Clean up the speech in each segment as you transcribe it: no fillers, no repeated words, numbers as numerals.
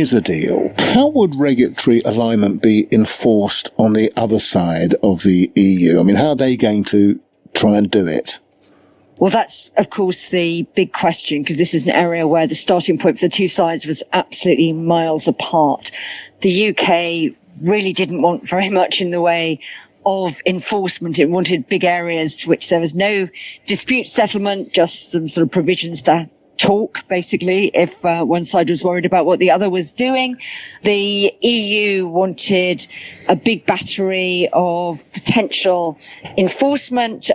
is a deal, how would regulatory alignment be enforced on the other side of the EU? I mean, how are they going to try and do it? Well, that's, of course, the big question, because this is an area where the starting point for the two sides was absolutely miles apart. The UK really didn't want very much in the way of enforcement. It wanted big areas to which there was no dispute settlement, just some sort of provisions to talk, basically, if one side was worried about what the other was doing. The EU wanted a big battery of potential enforcement.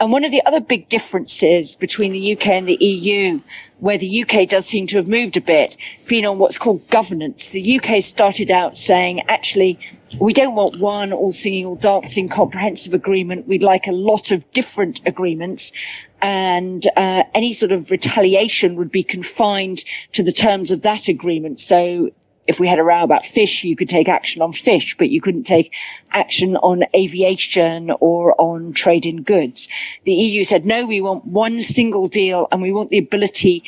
And one of the other big differences between the UK and the EU, where the UK does seem to have moved a bit, has been on what's called governance. The UK started out saying, actually, we don't want one all singing, all dancing comprehensive agreement. We'd like a lot of different agreements. And any sort of retaliation would be confined to the terms of that agreement. So if we had a row about fish, you could take action on fish, but you couldn't take action on aviation or on trade in goods. The EU said, no, we want one single deal and we want the ability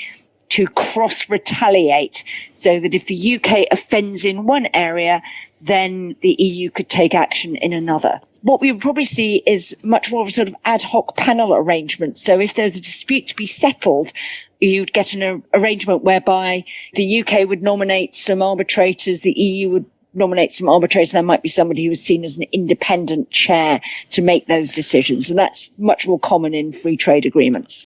to cross-retaliate so that if the UK offends in one area, then the EU could take action in another. What we would probably see is much more of a sort of ad hoc panel arrangement. So if there's a dispute to be settled, you'd get an arrangement whereby the UK would nominate some arbitrators, the EU would nominate some arbitrators, and there might be somebody who was seen as an independent chair to make those decisions. And that's much more common in free trade agreements.